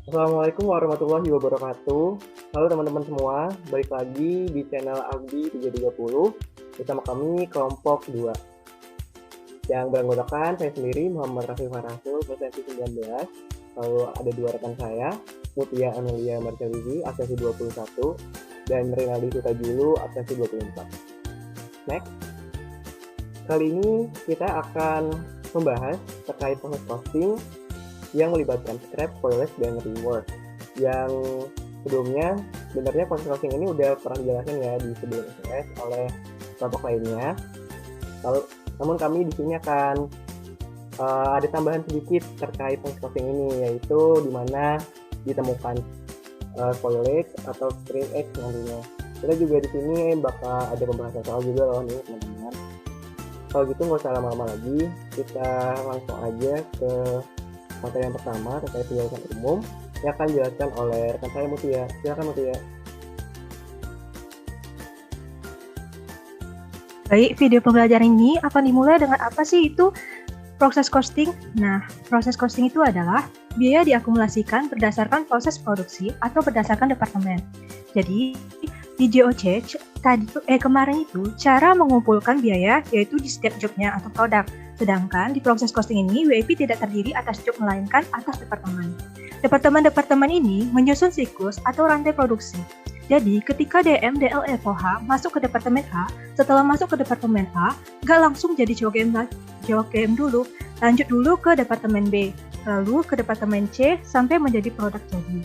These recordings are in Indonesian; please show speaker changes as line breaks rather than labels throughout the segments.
Assalamualaikum warahmatullahi wabarakatuh. Halo teman-teman semua, balik lagi di channel Abdi 330 bersama kami kelompok 2 yang beranggotakan saya sendiri Muhammad Rafi Farasul absensi 19, lalu ada dua rekan saya, Mutia Amelia Marcelizi absensi 21 dan Renaldi Sutajulu absensi 24. Next. Kali ini kita akan membahas terkait proses costing yang melibatkan scrap, spoilage, dan rework. Yang sebelumnya, sebenarnya proses costing ini udah pernah dijelaskan ya di sebelum SMS oleh kelompok lainnya. Namun kami di sini akan ada tambahan sedikit terkait proses costing ini, yaitu di mana ditemukan spoilage atau screen edge nantinya. Kita juga di sini bakal ada pembahasan soal juga loh nih teman-teman. Kalau gitu nggak usah lama-lama lagi, kita langsung aja ke materi yang pertama terkait penjelasan umum yang akan dijelaskan oleh rekan saya Mutia. Silakan Mutia.
Baik, video pembelajaran ini akan dimulai dengan apa sih itu proses costing? Nah, proses costing itu adalah biaya diakumulasikan berdasarkan proses produksi atau berdasarkan departemen. Jadi, di JOC kemarin itu cara mengumpulkan biaya yaitu di setiap jobnya atau produk. Sedangkan di proses costing ini WIP tidak terdiri atas job melainkan atas departemen. Departemen-departemen ini menyusun siklus atau rantai produksi. Jadi ketika DM, DL, FOH masuk ke departemen A, setelah masuk ke departemen A, nggak langsung jadi JOGM dulu, lanjut dulu ke departemen B, lalu ke departemen C sampai menjadi produk jadi.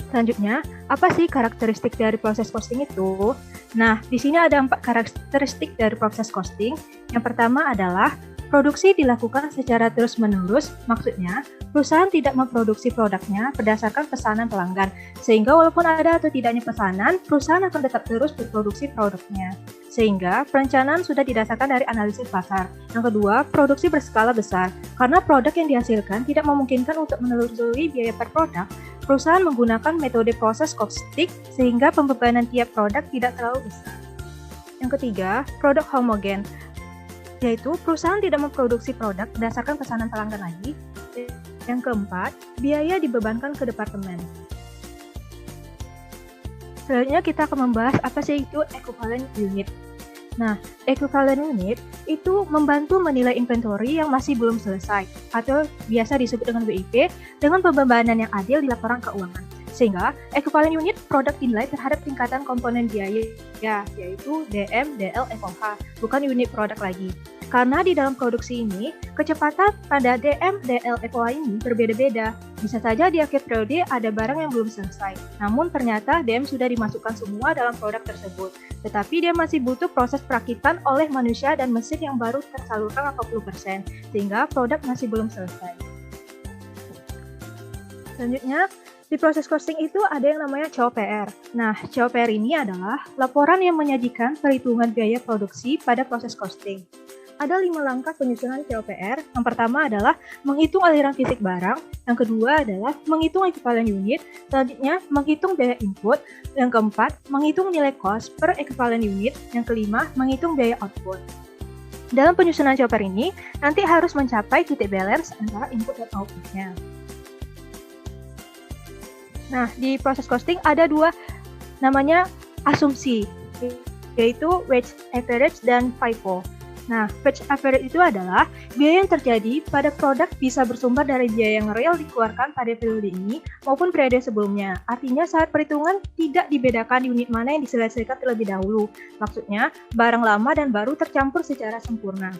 Selanjutnya, apa sih karakteristik dari proses costing itu? Nah, di sini ada 4 karakteristik dari proses costing. Yang pertama adalah produksi dilakukan secara terus-menerus, maksudnya perusahaan tidak memproduksi produknya berdasarkan pesanan pelanggan, sehingga walaupun ada atau tidaknya pesanan, perusahaan akan tetap terus berproduksi produknya. Sehingga perencanaan sudah didasarkan dari analisis pasar. Yang kedua, produksi berskala besar. Karena produk yang dihasilkan tidak memungkinkan untuk menelusuri biaya per produk, perusahaan menggunakan metode proses costing sehingga pembebanan tiap produk tidak terlalu besar. Yang ketiga, produk homogen, yaitu perusahaan tidak memproduksi produk berdasarkan pesanan pelanggan lagi. Yang keempat, biaya dibebankan ke departemen. Selanjutnya kita akan membahas apa sih itu equivalent unit. Nah, equivalent unit itu membantu menilai inventory yang masih belum selesai atau biasa disebut dengan WIP dengan pembebanan yang adil di laporan keuangan. Sehingga equivalent unit produk dinilai terhadap tingkatan komponen biaya yaitu DM, DL, FOH, bukan unit produk lagi. Karena di dalam produksi ini, kecepatan pada DM, DL, FOH ini berbeda-beda. Bisa saja di akhir periode ada barang yang belum selesai, namun ternyata DM sudah dimasukkan semua dalam produk tersebut. Tetapi dia masih butuh proses perakitan oleh manusia dan mesin yang baru tersalurkan 80%, sehingga produk masih belum selesai. Selanjutnya, di proses costing itu ada yang namanya COPR. Nah, COPR ini adalah laporan yang menyajikan perhitungan biaya produksi pada proses costing. Ada 5 langkah penyusunan COPR. Yang pertama adalah menghitung aliran fisik barang. Yang kedua adalah menghitung equivalent unit. Selanjutnya, menghitung biaya input. Yang keempat, menghitung nilai cost per equivalent unit. Yang kelima, menghitung biaya output. Dalam penyusunan COPR ini, nanti harus mencapai titik balance antara input dan outputnya. Nah, di proses costing ada 2 namanya asumsi, yaitu wage average dan FIFO. Nah, wage average itu adalah biaya yang terjadi pada produk bisa bersumber dari biaya yang real dikeluarkan pada periode ini maupun periode sebelumnya. Artinya saat perhitungan tidak dibedakan unit mana yang diselesaikan terlebih dahulu. Maksudnya, barang lama dan baru tercampur secara sempurna.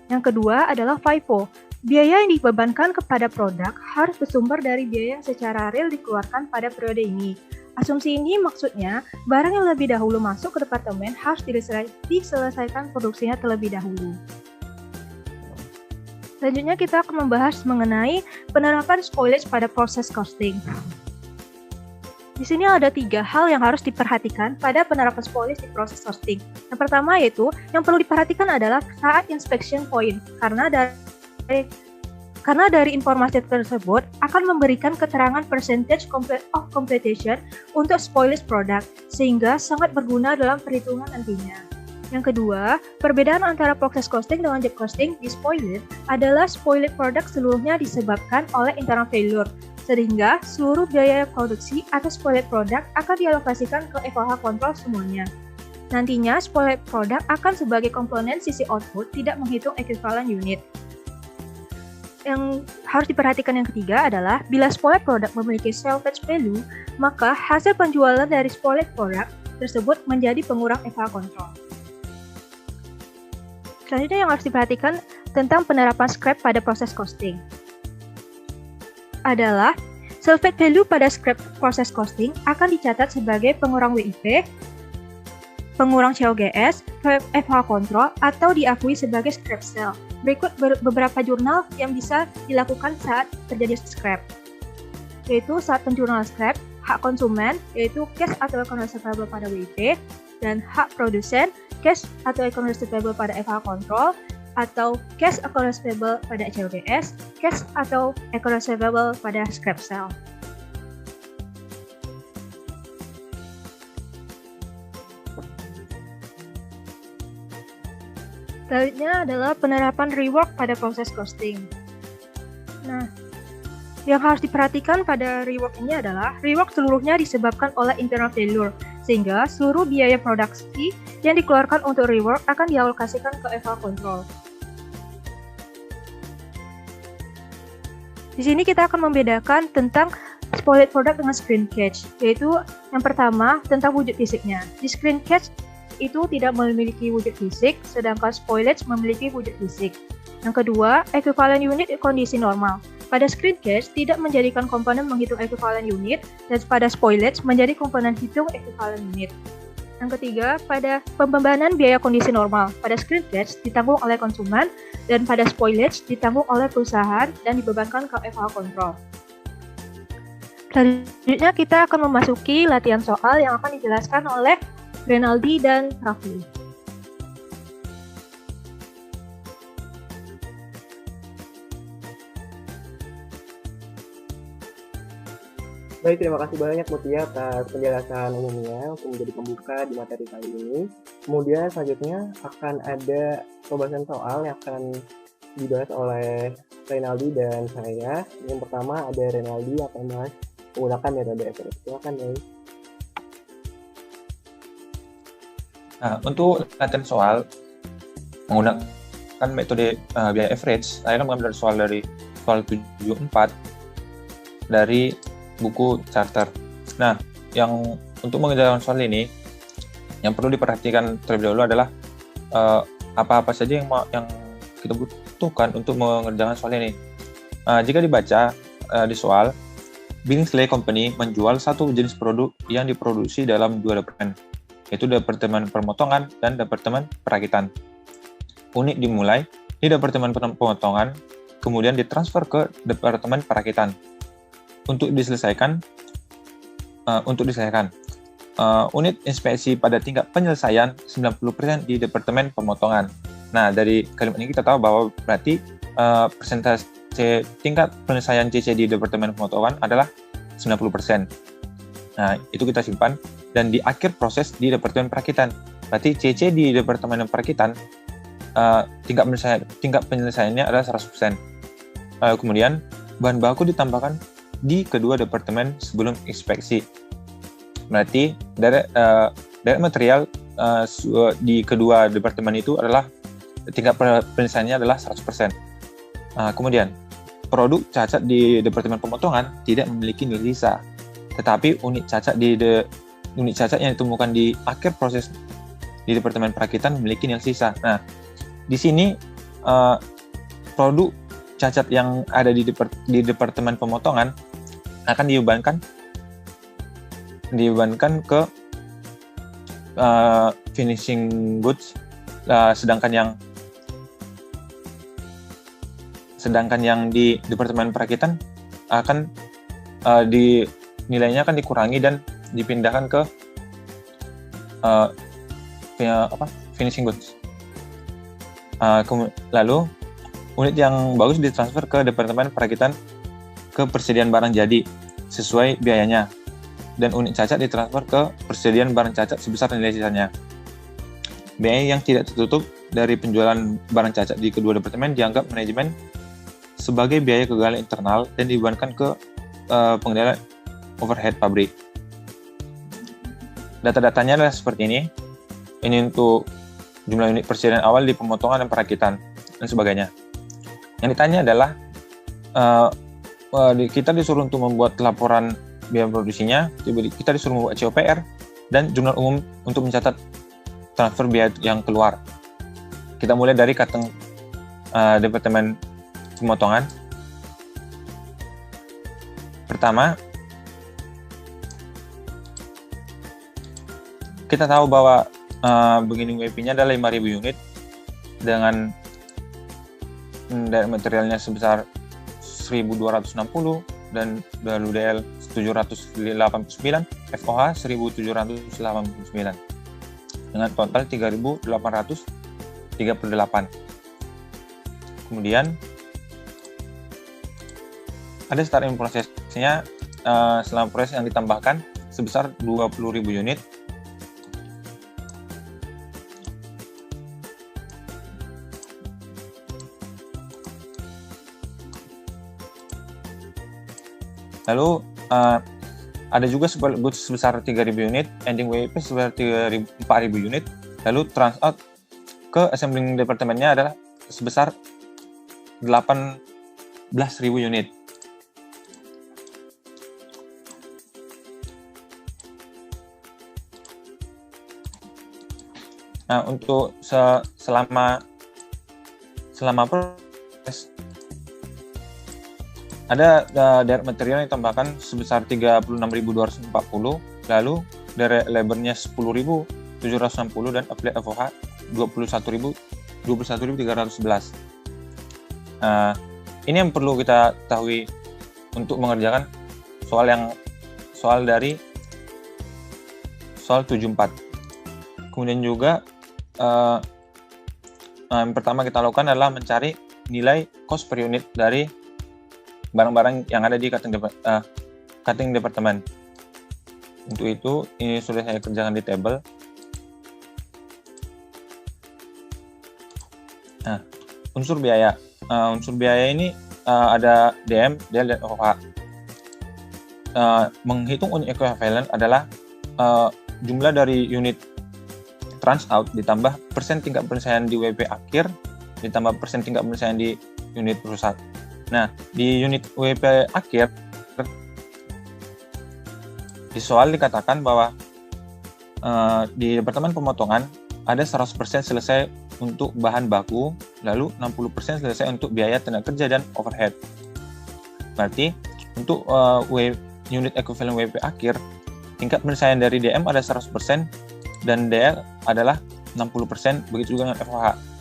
Yang kedua adalah FIFO. Biaya yang dibebankan kepada produk harus bersumber dari biaya yang secara real dikeluarkan pada periode ini. Asumsi ini maksudnya, barang yang lebih dahulu masuk ke departemen harus diselesaikan produksinya terlebih dahulu. Selanjutnya kita akan membahas mengenai penerapan spoilage pada proses costing. Di sini ada 3 hal yang harus diperhatikan pada penerapan spoilage di proses costing. Yang pertama yaitu, yang perlu diperhatikan adalah saat inspection point, karena dari informasi tersebut akan memberikan keterangan percentage of completion untuk spoilage product, sehingga sangat berguna dalam perhitungan nantinya. Yang kedua, perbedaan antara process costing dengan job costing di spoiled adalah spoiled product seluruhnya disebabkan oleh internal failure, sehingga seluruh biaya produksi atau spoiled product akan dialokasikan ke FOH control semuanya. Nantinya, spoiled product akan sebagai komponen sisi output tidak menghitung equivalent unit. Yang harus diperhatikan yang ketiga adalah bila spoiled product memiliki salvage value, maka hasil penjualan dari spoiled product tersebut menjadi pengurang FOH control. Selanjutnya yang harus diperhatikan tentang penerapan scrap pada proses costing adalah salvage value pada scrap proses costing akan dicatat sebagai pengurang WIP, pengurang COGS, FOH control, atau diakui sebagai scrap sale. Berikut beberapa jurnal yang bisa dilakukan saat terjadi scrap, yaitu saat penjurnal scrap, hak konsumen, yaitu cash atau account receivable pada WIP, dan hak produsen, cash atau account receivable pada FOH control, atau cash account receivable pada COGS, cash atau account receivable pada scrap sale. Selanjutnya adalah penerapan rework pada proses costing. Nah, yang harus diperhatikan pada rework ini adalah rework seluruhnya disebabkan oleh internal failure, sehingga seluruh biaya produksi yang dikeluarkan untuk rework akan dialokasikan ke FOH control. Di sini kita akan membedakan tentang spoiled product dengan screen catch, yaitu yang pertama tentang wujud fisiknya. Di screen catch itu tidak memiliki wujud fisik, sedangkan spoilage memiliki wujud fisik. Yang kedua, equivalent unit kondisi normal. Pada screen catch tidak menjadikan komponen menghitung equivalent unit, dan pada spoilage menjadi komponen hitung equivalent unit. Yang ketiga, pada pembebanan biaya kondisi normal. Pada screen catch ditanggung oleh konsumen, dan pada spoilage ditanggung oleh perusahaan dan dibebankan ke FOH control. Selanjutnya kita akan memasuki latihan soal yang akan dijelaskan oleh Renaldi dan Rafli.
Baik, terima kasih banyak Mutia atas penjelasan umumnya untuk menjadi pembuka di materi kali ini. Kemudian selanjutnya akan ada pembahasan soal yang akan dibahas oleh Renaldi dan saya. Yang pertama ada Renaldi yang akan membahas menggunakan metode average. Silakan, Ray.
Nah, untuk latihan soal menggunakan metode biaya average, saya akan mengambil soal dari soal 74 dari buku charter. Nah, yang untuk mengerjakan soal ini, yang perlu diperhatikan terlebih dahulu adalah apa-apa saja yang kita butuhkan untuk mengerjakan soal ini. Jika dibaca di soal, Billingsley Company menjual satu jenis produk yang diproduksi dalam dua departemen, yaitu Departemen Pemotongan dan Departemen Perakitan. Unit dimulai di Departemen Pemotongan, kemudian ditransfer ke Departemen Perakitan. Untuk diselesaikan, unit inspeksi pada tingkat penyelesaian 90% di Departemen Pemotongan. Nah, dari kalimat ini kita tahu bahwa berarti persentase tingkat penyelesaian CC di Departemen Pemotongan adalah 90%. Nah, itu kita simpan. Dan di akhir proses di Departemen Perakitan, berarti CC di Departemen Perakitan tingkat penyelesaiannya adalah 100%. Kemudian bahan baku ditambahkan di kedua departemen sebelum inspeksi. Berarti direct material di kedua departemen itu adalah tingkat penyelesaiannya adalah 100%. Kemudian produk cacat di Departemen Pemotongan tidak memiliki nilai sisa, tetapi unit cacat yang ditemukan di akhir proses di Departemen Perakitan memiliki nilai sisa. Nah, di sini produk cacat yang ada di Departemen Pemotongan akan dibebankan ke finishing goods, sedangkan yang di Departemen Perakitan akan nilainya akan dikurangi dan dipindahkan ke finishing goods. Lalu unit yang bagus ditransfer ke Departemen Perakitan ke persediaan barang jadi sesuai biayanya, dan unit cacat ditransfer ke persediaan barang cacat sebesar nilai sisanya. biaya yang tidak tertutup dari penjualan barang cacat di kedua departemen dianggap manajemen sebagai biaya kegagalan internal dan dibebankan ke pengendalian overhead pabrik. Data-datanya adalah seperti ini. Ini untuk jumlah unit persediaan awal di pemotongan dan perakitan dan sebagainya. Yang ditanya adalah kita disuruh untuk membuat laporan biaya produksinya, kita disuruh membuat COPR dan jumlah umum untuk mencatat transfer biaya yang keluar. Kita mulai dari Kateng Departemen Pemotongan. Pertama, kita tahu bahwa beginning WP-nya adalah 5.000 unit dengan materialnya sebesar 1.260 dan WDL 789, FOH 1.789 dengan total 3.838. Kemudian ada starting prosesnya selama proses yang ditambahkan sebesar 20.000 unit. Lalu ada juga goods sebesar 3.000 unit, ending WIP sebesar 4.000 unit, lalu transout ke assembling departemennya adalah sebesar 18.000 unit. Nah, untuk selama proses ada direct material yang ditambahkan sebesar 36.240, lalu direct labornya 10.760 dan applied FOH 21.311. Ini yang perlu kita ketahui untuk mengerjakan soal dari soal 74. Kemudian juga yang pertama kita lakukan adalah mencari nilai cost per unit dari barang-barang yang ada di cutting departemen. Untuk itu, ini sudah saya kerjakan di table. Nah, unsur biaya. Unsur biaya ini ada DM, DL, dan FOH. Menghitung unit equivalent adalah jumlah dari unit transout ditambah persen tingkat penyelesaian di WP akhir ditambah persen tingkat penyelesaian di unit rusak. Nah, di unit WP akhir, di soal dikatakan bahwa di departemen pemotongan ada 100% selesai untuk bahan baku, lalu 60% selesai untuk biaya tenaga kerja dan overhead. Berarti, untuk unit equivalent WP akhir, tingkat penyelesaian dari DM ada 100% dan DL adalah 60%, begitu juga dengan FOH.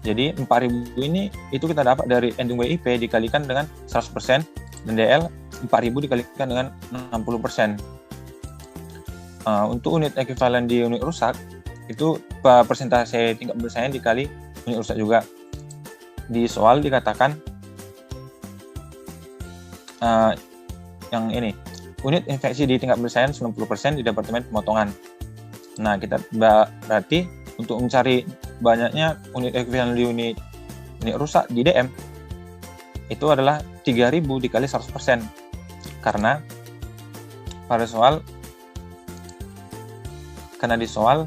Jadi 4.000 ini itu kita dapat dari ending WIP dikalikan dengan 100% dan DL 4.000 dikalikan dengan 60%. Untuk unit ekuivalen di unit rusak itu persentase tingkat penyelesaian dikali unit rusak juga. Di soal dikatakan yang ini, unit infeksi di tingkat penyelesaian 90% di departemen pemotongan. Nah, kita berarti untuk mencari banyaknya unit ekuivalen di unit rusak di DM itu adalah 3.000 dikali 100%, karena di soal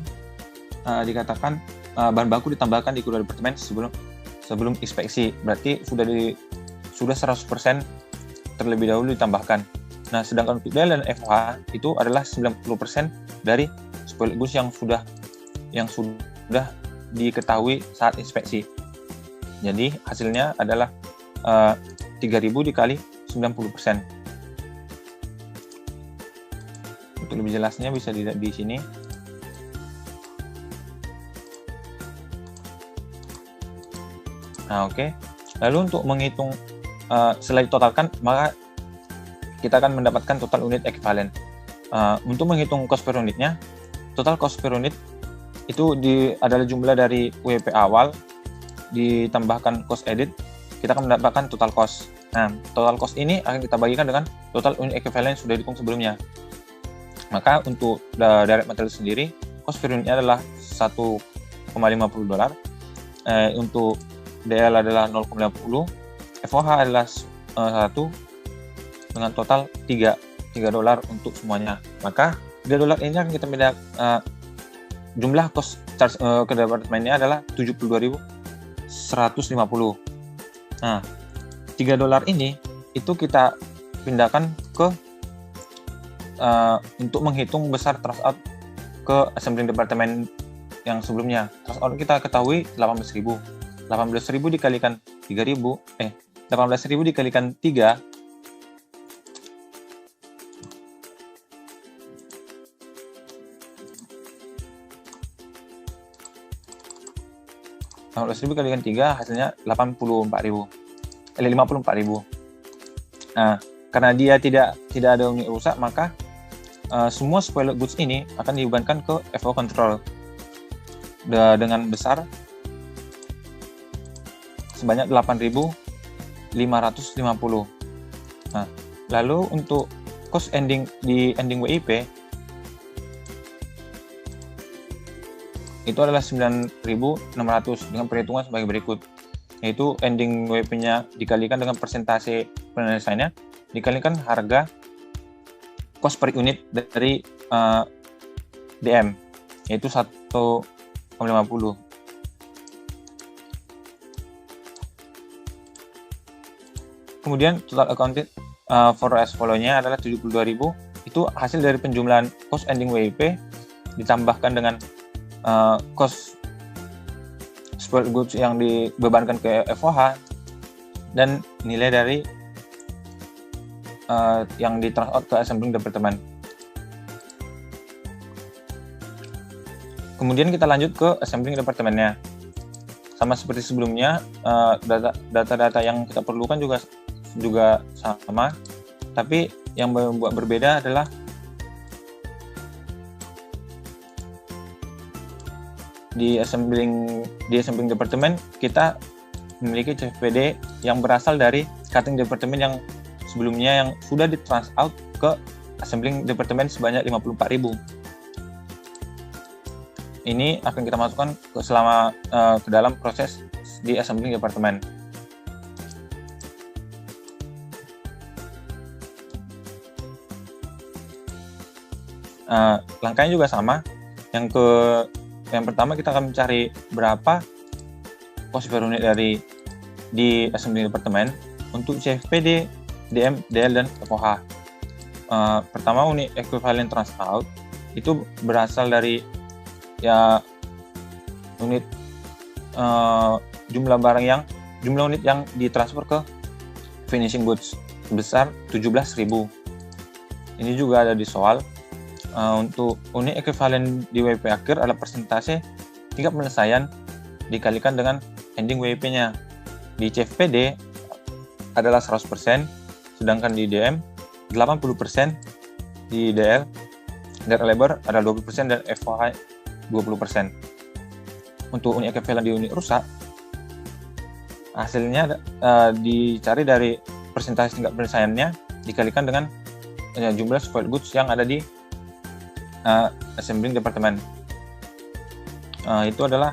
dikatakan bahan baku ditambahkan di kedua departemen sebelum inspeksi, berarti sudah 100% terlebih dahulu ditambahkan. Nah, sedangkan untuk DL dan FOH itu adalah 90% dari spoiled goods yang sudah diketahui saat inspeksi. Jadi hasilnya adalah 3.000 dikali 90%. Untuk lebih jelasnya bisa dilihat di sini. Nah, oke. Lalu untuk menghitung setelah ditotalkan, maka kita akan mendapatkan total unit ekuivalen. Untuk menghitung cost per unitnya, total cost per unit itu adalah jumlah dari WP awal ditambahkan cost edit, kita akan mendapatkan total cost. Nah, total cost ini akan kita bagikan dengan total unit ekuivalen yang sudah dihitung sebelumnya. Maka untuk direct material sendiri, cost per unitnya adalah 1,5 $0,50. Untuk DL adalah 0,50, FOH adalah 1, dengan total $3 untuk semuanya. Maka $3 ini akan kita pindah, jumlah cost charge ke departemennya adalah 72.150. Nah, $3 ini itu kita pindahkan ke untuk menghitung besar transout ke assembling department yang sebelumnya. Transout kita ketahui 18.000. 18.000 dikalikan 3.000, 18.000 dikalikan 3 18.000 kalikan 3 hasilnya 54.000. 54.000. Nah, karena dia tidak ada unit rusak, maka semua spoiled goods ini akan dibebankan ke FO control dengan besar sebanyak 8.550. Nah, lalu untuk cost ending di ending WIP itu adalah 9.600 dengan perhitungan sebagai berikut, yaitu ending WP-nya dikalikan dengan persentase penyelesaiannya dikalikan harga cost per unit dari DM, yaitu 1,50. Kemudian total accounted for as follow-nya adalah 72.000. Itu hasil dari penjumlahan cost ending WIP ditambahkan dengan cost spoiled goods yang dibebankan ke FOH dan nilai dari yang ditransfer ke assembling department. Kemudian kita lanjut ke assembling departemennya. Sama seperti sebelumnya, data-data yang kita perlukan juga sama, tapi yang membuat berbeda adalah di assembling department kita memiliki CFPD yang berasal dari cutting department yang sebelumnya yang sudah ditrans out ke assembling department sebanyak 54.000. Ini akan kita masukkan ke dalam proses di assembling department. Langkahnya juga sama. Yang pertama kita akan mencari berapa cost per unit di assembling department untuk CFPD, DM, DL, dan FOH. Pertama, unit equivalent transout itu berasal dari unit jumlah unit yang ditransfer ke finishing goods sebesar 17.000. Ini juga ada di soal. Untuk unit equivalent di WP akhir adalah persentase tingkat penyelesaian dikalikan dengan ending WP-nya. Di CFPD adalah 100%, sedangkan di DM 80%, di DL direct labor adalah 20% dan FOH 20%. Untuk unit equivalent di unit rusak, hasilnya dicari dari persentase tingkat penyelesaiannya dikalikan dengan jumlah spoiled goods yang ada di assembling department. Itu adalah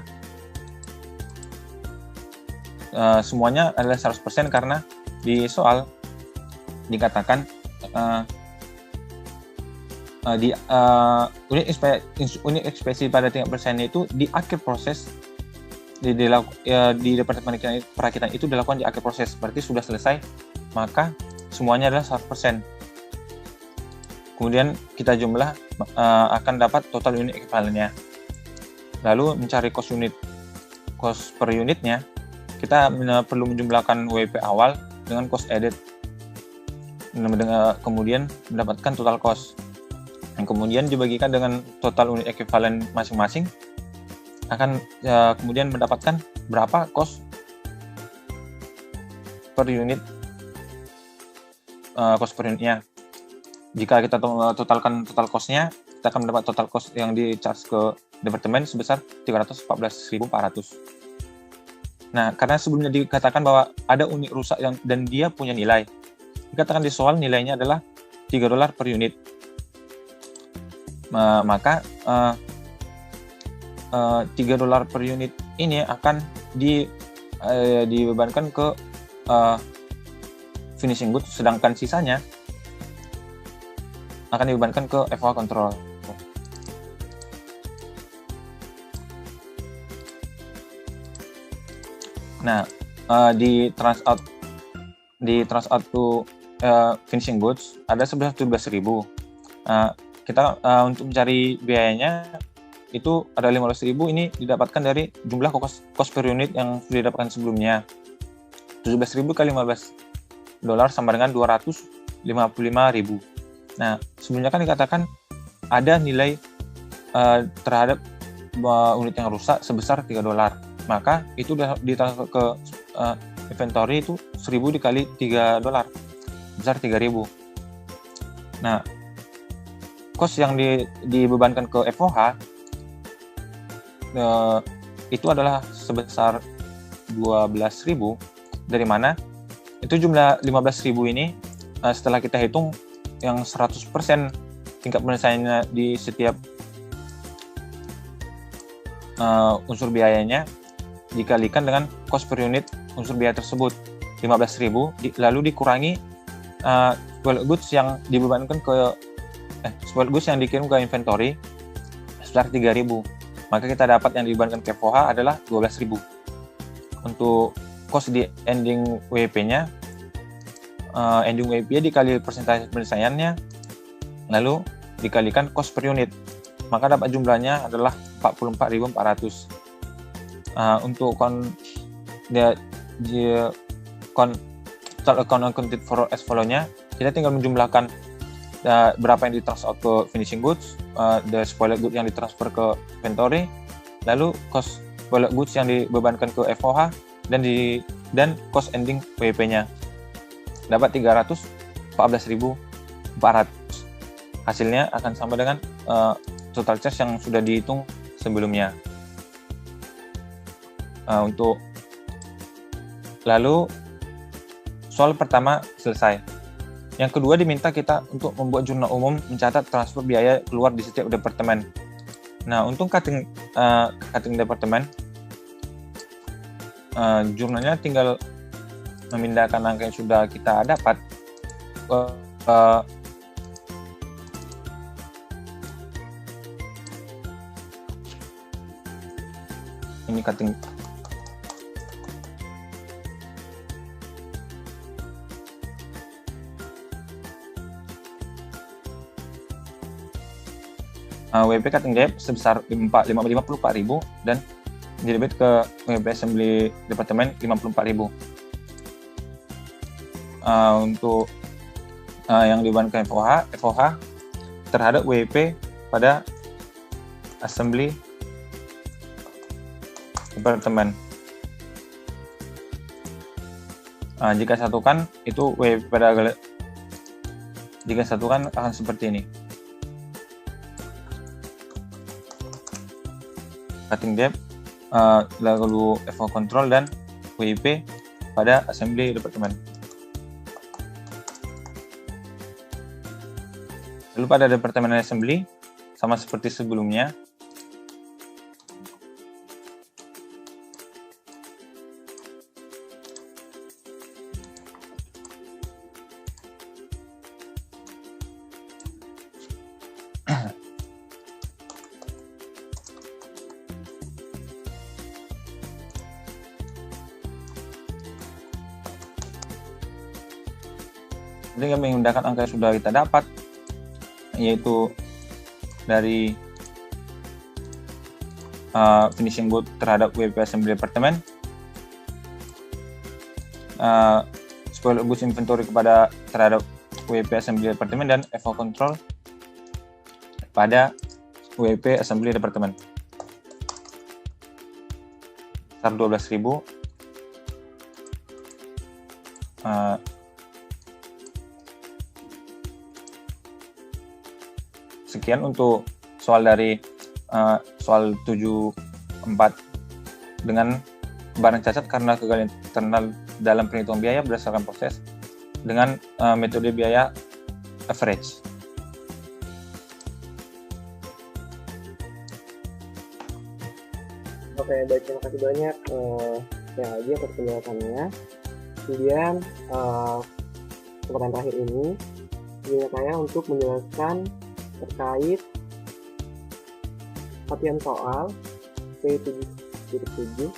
semuanya adalah 100% karena di soal dikatakan unit ekspedisi pada tingkat penyelesaian itu di akhir proses di departemen perakitan itu dilakukan di akhir proses, berarti sudah selesai, maka semuanya adalah 100%. Kemudian kita jumlah akan dapat total unit equivalentnya. Lalu mencari cost per unitnya, kita perlu menjumlahkan WP awal dengan cost added, kemudian mendapatkan total cost. Dan kemudian dibagikan dengan total unit equivalent masing-masing, akan kemudian mendapatkan berapa cost per unit, cost per unitnya. Jika kita totalkan total cost-nya, kita akan mendapat total cost yang di-charge ke departemen sebesar 314.400. Nah, karena sebelumnya dikatakan bahwa ada unit rusak dan dia punya nilai, dikatakan di soal nilainya adalah $3 per unit. Maka $3 per unit ini akan dibebankan ke finishing goods, sedangkan sisanya akan dibebankan ke FOH control. Nah, di transout to finishing goods ada sebesar 17.000. Kita untuk mencari biayanya itu ada 15.000, ini didapatkan dari jumlah cost per unit yang sudah didapatkan sebelumnya. 17.000 kali $15 sama dengan 255.000. Nah, sebelumnya kan dikatakan ada nilai terhadap unit yang rusak sebesar $3. Maka itu udah ditransfer ke inventory itu 1.000 dikali $3, besar 3.000. Nah, cost yang dibebankan ke FOH itu adalah sebesar 12.000, dari mana itu jumlah 15.000 ini setelah kita hitung yang 100% tingkat penyelesaiannya di setiap unsur biayanya dikalikan dengan cost per unit unsur biaya tersebut 15.000, lalu dikurangi spoiled goods yang dibebankan ke spoiled goods yang dikirim ke inventory sebesar 3.000. Maka kita dapat yang dibebankan ke FOH adalah 12.000. Untuk cost di ending WP-nya, ending WP dikali persentase penyelesaiannya, lalu dikalikan cost per unit, maka dapat jumlahnya adalah 44.400. Untuk total account accounted for as follow-nya, kita tinggal menjumlahkan berapa yang ditransfer ke finishing goods, the spoiled goods yang ditransfer ke inventory, lalu cost spoiled goods yang dibebankan ke FOH dan cost ending WP-nya. Dapat 314.400. Hasilnya akan sama dengan total charge yang sudah dihitung sebelumnya. Lalu soal pertama selesai. Yang kedua diminta kita untuk membuat jurnal umum mencatat transfer biaya keluar di setiap departemen. Nah, untuk cutting departemen, jurnalnya tinggal memindahkan angka yang sudah kita dapat ini cutting WP cutting depth sebesar 54.000 dan didebit ke WP assembly departemen 54.000. Untuk yang dibebankan FOH terhadap WP pada assembly departemen. Jika satukan itu WP pada jika satukan akan seperti ini. Cutting depth, lalu FOH control dan WIP pada assembly departemen. Lalu pada departemen assembly sama seperti sebelumnya. Jadi kami menggunakan angka yang sudah kita dapat, yaitu dari finishing good terhadap WP assembly departemen, spoiled goods inventory terhadap WP assembly departemen, dan FOH control pada WP assembly departemen. Sebesar 12.000. Sekian untuk soal dari soal 7.4 dengan barang cacat karena kegagalan internal dalam perhitungan biaya berdasarkan proses dengan metode biaya average.
Oke, baik, terima kasih banyak ya Aldi atas penjelasannya. Kemudian kesempatan terakhir ini giliran saya untuk menjelaskan terkait latihan soal P7.7.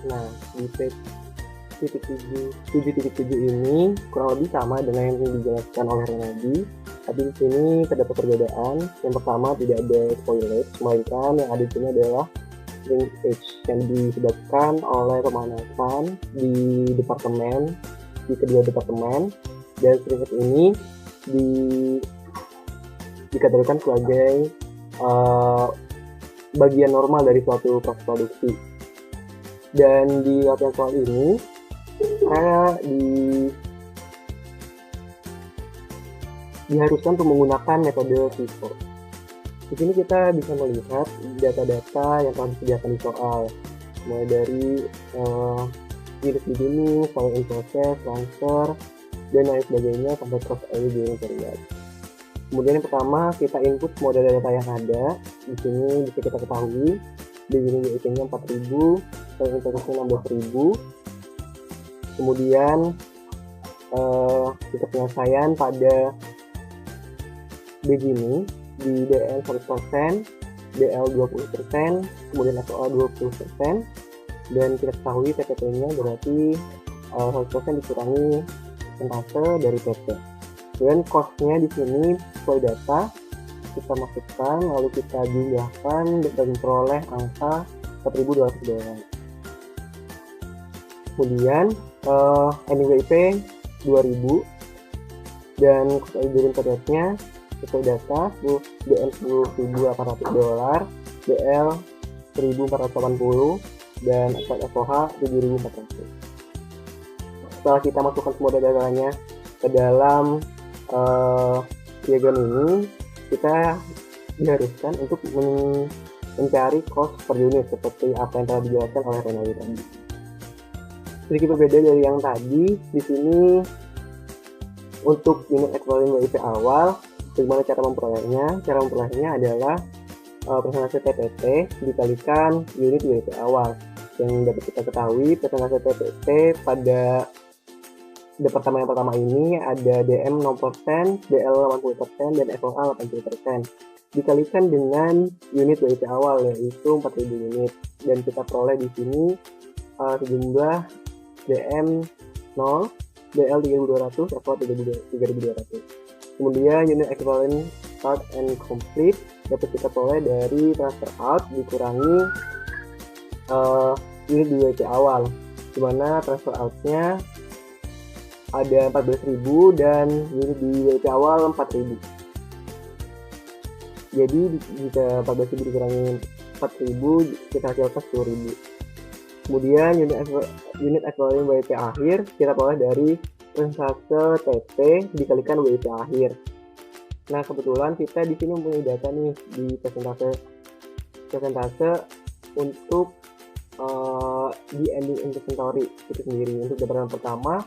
Nah, di P7.7 ini kurang lebih sama dengan yang dijelaskan oleh Renaldi, tapi di sini terdapat perbedaan. Yang pertama, tidak ada spoilage, melainkan yang ada di sini adalah linkage yang disebabkan oleh pemanasan di kedua departemen, dan linkage ini dikategorikan sebagai bagian normal dari suatu proses produksi. Dan di latihan soal ini saya diharuskan untuk menggunakan metode FIFO. Di sini kita bisa melihat data-data yang telah disediakan di soal, mulai dari unit beginning, file in process, transfer, dan lain sebagainya sampai cross during period. Kemudian yang pertama, kita input semua data yang ada. Di sini bisa kita ketahui beginning WIP-nya 4.000, file in process-nya 16.000. Kemudian kita penyelesaian pada beginning di DL 100%, DL 20%, kemudian SOA 20%, dan kita ketahui TPP-nya berarti 100% dikurangi persentase dari PP. Dan cost-nya di sini sesuai data kita masukkan, lalu kita jumlahkan dan memperoleh angka $4.200. Kemudian ending WIP 2.000 dan cost periodnya sesuai data DL $10.800, DL 1.480, dan SOH 7.400. Setelah kita masukkan semua datanya ke dalam diagram ini, kita diharuskan untuk mencari cost per unit seperti apa yang telah dijelaskan oleh Renaldi tadi. Sedikit berbeda dari yang tadi, di sini untuk unit equivalent WIP awal, bagaimana cara memperolehnya? Cara memperolehnya adalah persentase TPP dikalikan unit WIP awal. Yang dapat kita ketahui, persentase TPP pada departemen yang pertama ini ada DM 0%, DL 80%, dan FOA 80%. Dikalikan dengan unit WIP awal, yaitu 4.000 unit. Dan kita peroleh di sini sejumlah DM 0, DL 3.200, FOA 3.200. Kemudian unit equivalent start and complete dapat kita peroleh dari transfer out dikurangi unit di WIP awal, dimana transfer out-nya ada 14.000 dan unit di WIP awal 4.000. Jadi jika 14.000 dikurangi 4.000 kita hasilkan 10.000. Kemudian unit equivalent WIP akhir kita peroleh dari persentase TP dikalikan WIP akhir. Nah, kebetulan kita di sini mempunyai data nih di persentase untuk di ending inventory itu sendiri. Untuk departemen pertama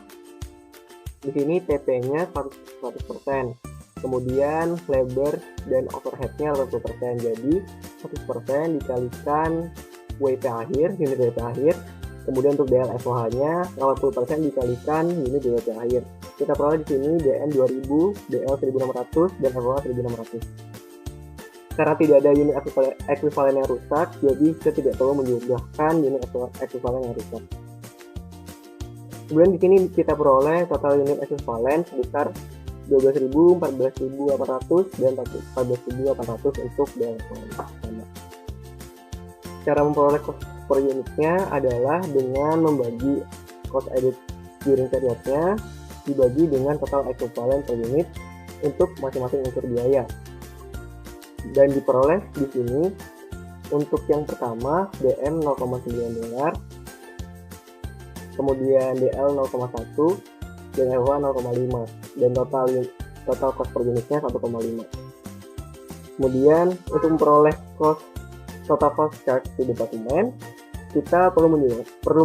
di sini TP-nya 100%, kemudian labor dan overhead-nya 80%. Jadi 100% dikalikan WIP akhir, unit WIP akhir. Kemudian untuk DL FOH-nya 80% dikalikan unit WIP akhir. Kita peroleh di sini DN 2000, DL 1600, dan FOH 1600. Karena tidak ada unit equivalent yang rusak, jadi kita tidak perlu menjumlahkan unit equivalent yang rusak. Kemudian di sini kita peroleh total unit equivalent sebesar 12.000, 14.800, dan 14.800 untuk DL FOH. Cara memperoleh cost per unitnya adalah dengan membagi cost added during periodnya dibagi dengan total equivalent per unit untuk masing-masing unsur biaya. Dan diperoleh di sini untuk yang pertama DM $0.9, kemudian DL 0,1, dan FOH 0,5, dan total cost per unitnya 1,5. Kemudian untuk memperoleh total cost charge di departemen, kita perlu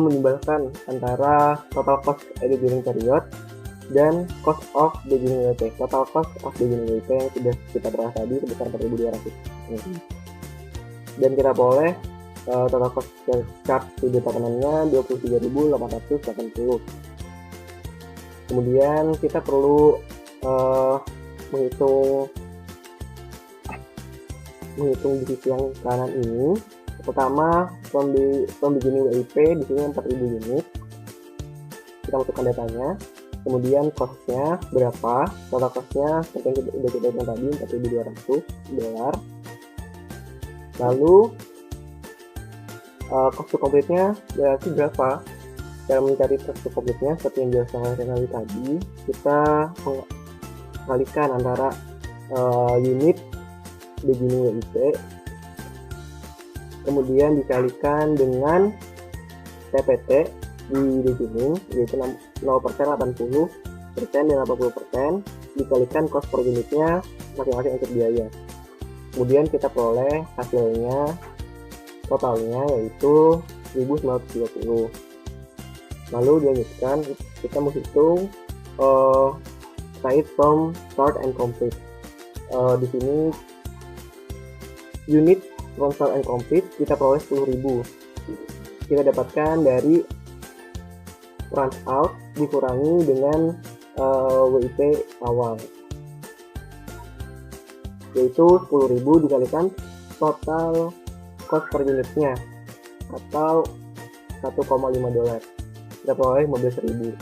menyumbangkan antara total cost added during period dan cost of beginning WIP. Total cost of beginning WIP yang sudah kita bahas tadi sebesar 4.200. Dan kita peroleh total cost charge to departemennya 23.880. Kemudian kita perlu menghitung di sisi yang kanan ini. Pertama, from beginning WIP di sini 4.000 unit. Kita masukkan datanya. Kemudian cost-nya berapa? Total cost-nya seperti yang sudah kita hitung tadi, $4.200. Lalu cost to complete-nya berarti berapa? Cara mencari cost to complete-nya seperti yang dijelaskan oleh Renali tadi, kita mengalikan antara unit beginning WIP kemudian dikalikan dengan TPT di beginning, yaitu 0%, 80%, dan 80%, dikalikan cost per unitnya masing-masing untuk biaya. Kemudian kita peroleh hasilnya, totalnya yaitu 1.930. Lalu dilanjutkan, kita menghitung site from start and complete. Di sini unit from start and complete kita peroleh 10.000. Kita dapatkan dari run out dikurangi dengan WIP awal, yaitu 10.000 dikalikan total cost per unitnya atau $1,5. Kita peroleh 15.000.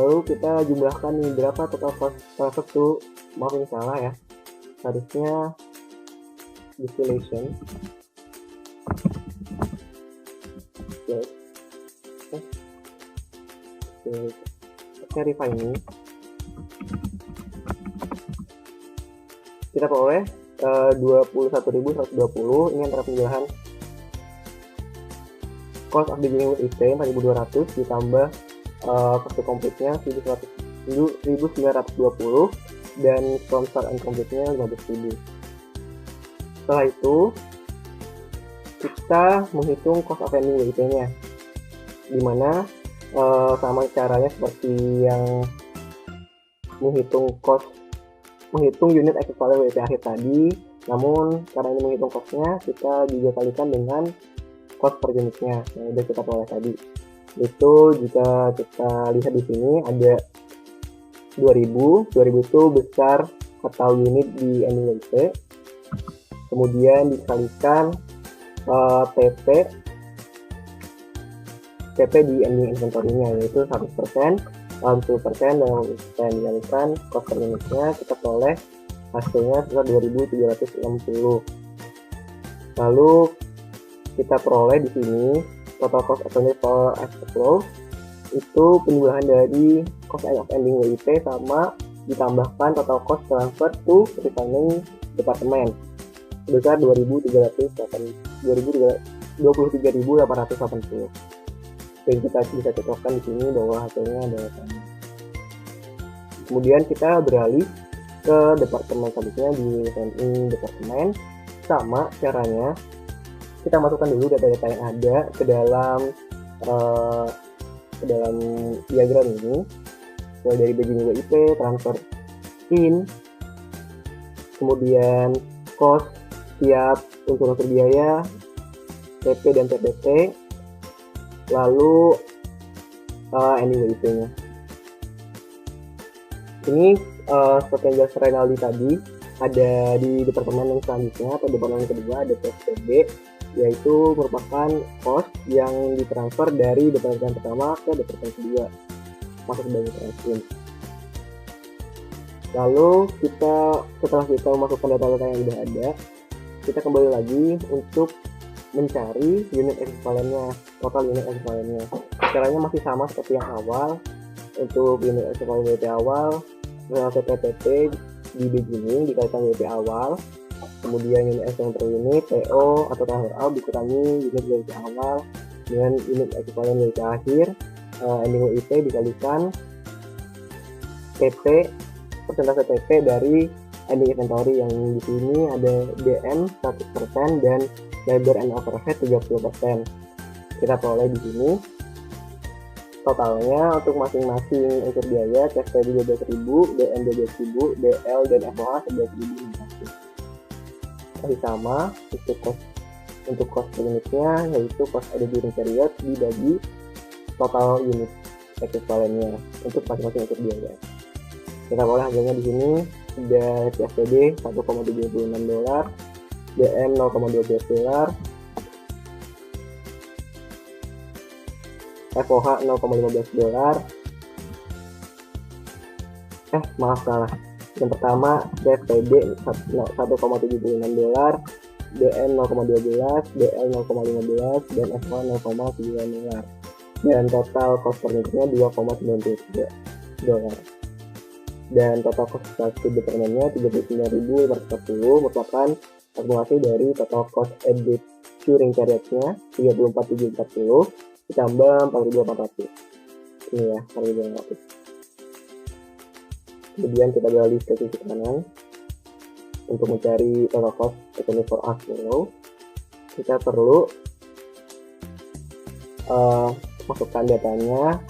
Lalu kita jumlahkan nih berapa total cost to, maaf ini salah ya, harusnya distillation. Refining kita peroleh 21.120. Ini antara penjelasan cost of beginning WIP 4.200 ditambah cost to complete-nya 1.920 dan from start and complete-nya 15.000. Setelah itu kita menghitung cost of ending WIP-nya, dimana sama caranya seperti yang menghitung unit ekvivalent WIP akhir tadi, namun karena ini menghitung cost-nya, kita juga kalikan dengan cost per unitnya yang sudah kita peroleh tadi. Itu jika kita lihat di sini ada 2000 itu besar total unit di ending WIP, kemudian dikalikan TP di ending inventory-nya, yaitu 100%, 10%, dan 10% dikalikan cost per unitnya, kita peroleh hasilnya sebesar 2.360. Lalu kita peroleh di sini total cost accounted for asset flow, itu penjumlahan dari cost of ending WIP sama ditambahkan total cost transfer to refining department sebesar 23.880. Dan kita bisa cocokkan di sini bahwa hasilnya adalah sama. Kemudian kita beralih ke departemen selanjutnya di refining department. Sama caranya, kita masukkan dulu data-data yang ada ke dalam diagram ini, mulai dari beginning WIP, transfer in, kemudian cost tiap unsur-unsur biaya, TP dan TPT, lalu ending WIP-nya. Ini seperti yang jelas Renaldi tadi, ada di departemen yang selanjutnya atau departemen yang kedua ada PSPB, yaitu merupakan cost yang ditransfer dari departemen pertama ke departemen kedua, masuk sebagai transfer. Lalu setelah kita memasukkan data-data yang sudah ada, kita kembali lagi untuk mencari unit ekvivalennya, total unit ekvivalennya. Caranya masih sama seperti yang awal. Untuk unit ekvivalen WIP awal, relasi TPT di beginning dikalikan WIP awal, kemudian unit ekvivalent per unit PO atau transfer out dikurangi unit WIP awal dengan unit ekvivalen WIP akhir, ending WIP dikalikan TP, persentase TP dari ending inventory yang di sini ada DM 100% dan labor and overhead 30%. Kita peroleh di sini Totalnya untuk masing-masing unsur biaya, CSPB 12.000, DM 12.000, DL dan FOH 11.000. Masih sama untuk cost per unitnya, yaitu cost added during period dibagi total unit ekuivalennya untuk masing-masing unsur biaya. Kita boleh hasilnya di sini ada CSPB $1,76, DM $0,12, FOH $0,15. Maaf salah. Yang pertama CSPB $1,76, DM 0,12, DL 0,15, dan FOH 0,9. Dan total cost per unitnya $2,93. Dan total cost per departemennya 39.540 merupakan akumulasi dari total cost added during period-nya 34.740 ditambah 4.800. Ini ya, 4.800. Kemudian kita beralih ke sisi kanan untuk mencari total cost accounting for us below. Kita perlu masukkan datanya.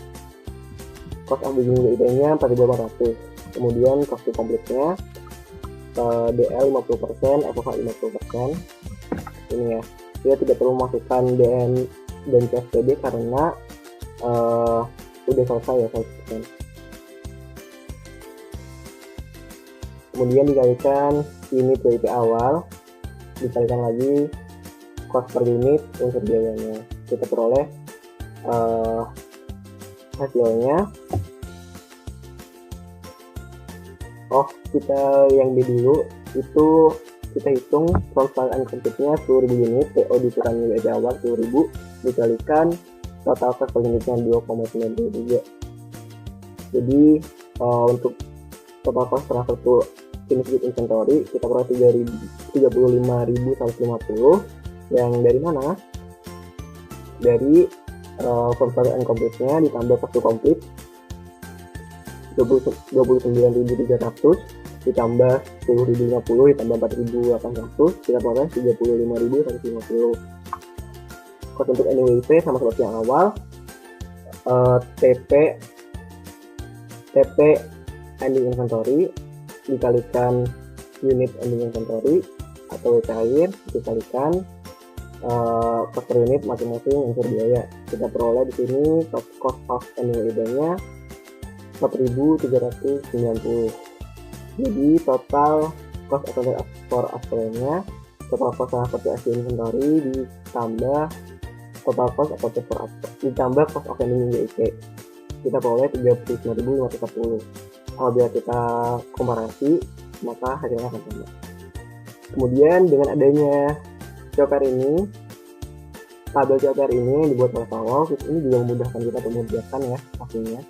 Cost of beginning nya 4.800. Kemudian cost to complete-nya DL 50%, FOH 50%. Ini ya, kita tidak perlu masukkan DN dan CSPB karena udah selesai ya 100%. Kemudian dikalikan unit WIP awal, dikalikan lagi cost per unit unsur biayanya. Kita peroleh hasilnya. Kita yang B dulu itu kita hitung from start and complete-nya 10.000 unit, PO dikurangi WIP awal 10.000 dikalikan total cost per unitnya 2,93. Jadi untuk total cost transfer to finished goods inventory kita peroleh 35.150 yang dari mana? Dari from start and complete-nya ditambah cost to complete 29.300 ditambah 10.050 ditambah 4.800, kita peroleh 35.150. Cost untuk NWIP sama seperti yang awal, TP ending inventory dikalikan unit ending inventory atau WP akhir dikalikan cost per unit masing-masing unsur biaya. Kita peroleh di sini cost of NWIP-nya 4.390. Jadi total cost accounted for us-nya total cost transfer to SG inventory ditambah total cost accounted for us ditambah cost of ending WIP kita peroleh 39.540. Apabila kita komparasi maka hasilnya akan sama. Kemudian dengan adanya COPR ini, tabel COPR ini yang dibuat oleh Pawal, ini juga memudahkan kita untuk mengerjakan ya pastinya.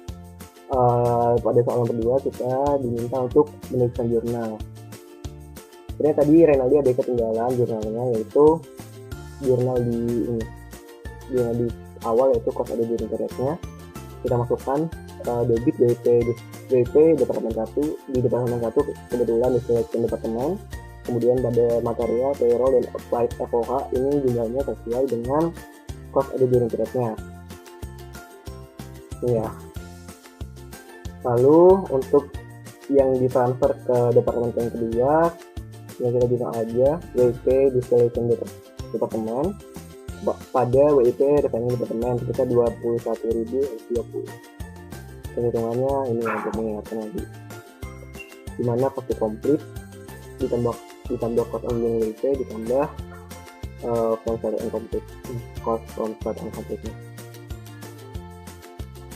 Pada soal yang kedua kita diminta untuk menuliskan jurnal. Sebenarnya tadi Renaldi ada ketinggalan jurnalnya, yaitu jurnal di awal yaitu cost added during period-nya. Kita masukkan debit WP departemen 1 di departemen 1 kebetulan di selection departemen. Kemudian pada material, payroll dan applied FOH ini jumlahnya sesuai dengan cost added during period-nya. Ini ya. Lalu untuk yang ditransfer ke departemen yang kedua, yang kita bilang aja WIP distillation departemen pada WIP refining departemen kita 21.020. Perhitungannya ini untuk mengingatkan lagi. Dimana cost complete ditambah cost ongoing WIP ditambah from start and complete cost from start and complete.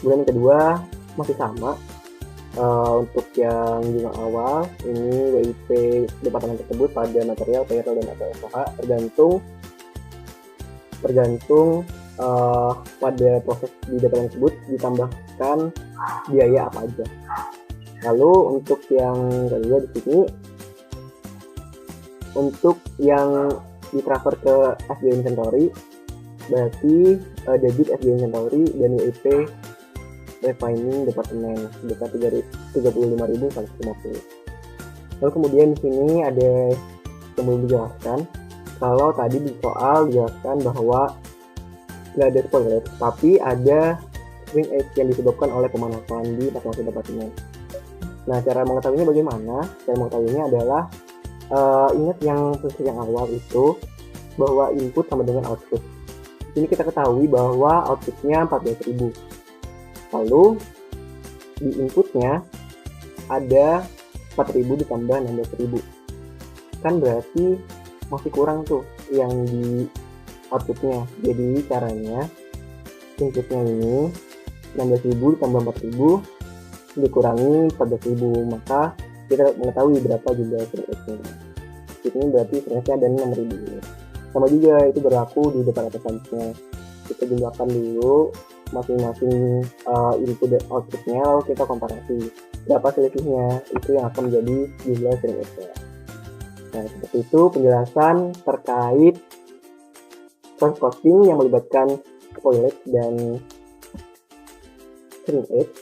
Kemudian yang kedua masih sama. Untuk yang jurnal awal ini WIP departemen tersebut pada material, payroll dan FOH tergantung pada proses di departemen tersebut ditambahkan biaya apa aja. Lalu untuk yang kedua di sini untuk yang ditransfer ke SG inventory berarti debit SG inventory dan WIP refining departemen sebesar 35.150. Lalu kemudian di sini ada yang belum dijelaskan. Kalau tadi di soal dijelaskan bahwa nggak ada spoiler, tapi ada string age yang disebabkan oleh pemanasan di masing-masing departemen. Nah, cara mengetahuinya bagaimana? Cara mengetahuinya adalah ingat yang prinsip yang awal itu bahwa input sama dengan output. Ini kita ketahui bahwa outputnya 14.000. Lalu di inputnya ada 4.000 ditambah 16.000. Kan berarti masih kurang tuh yang di outputnya. Jadi caranya inputnya ini 16.000 ditambah 4.000 dikurangi 14.000, maka kita mengetahui berapa jumlah string age-nya. Ini berarti string age-nya ada 6.000. Sama juga itu berlaku di depan atas selanjutnya. Kita jumlahkan dulu masing-masing input dan outputnya, lalu kita komparasi berapa selisihnya, itu yang akan menjadi jumlah string age-nya. Nah, seperti itu penjelasan terkait proses costing yang melibatkan spoilage dan string age.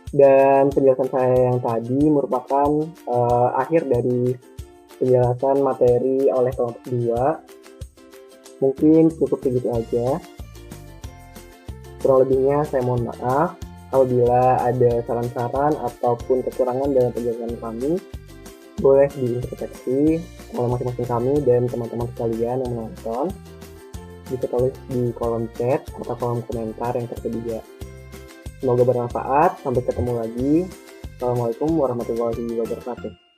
Dan penjelasan saya yang tadi merupakan akhir dari penjelasan materi oleh kelompok 2. Mungkin cukup segitu aja. Kurang lebihnya saya mohon maaf. Apabila ada saran-saran ataupun kekurangan dalam penjelasan kami, boleh diinterpeksi oleh masing-masing kami dan teman-teman sekalian yang menonton. Bisa tulis di kolom chat atau kolom komentar yang tersedia. Semoga bermanfaat. Sampai ketemu lagi. Assalamualaikum warahmatullahi wabarakatuh.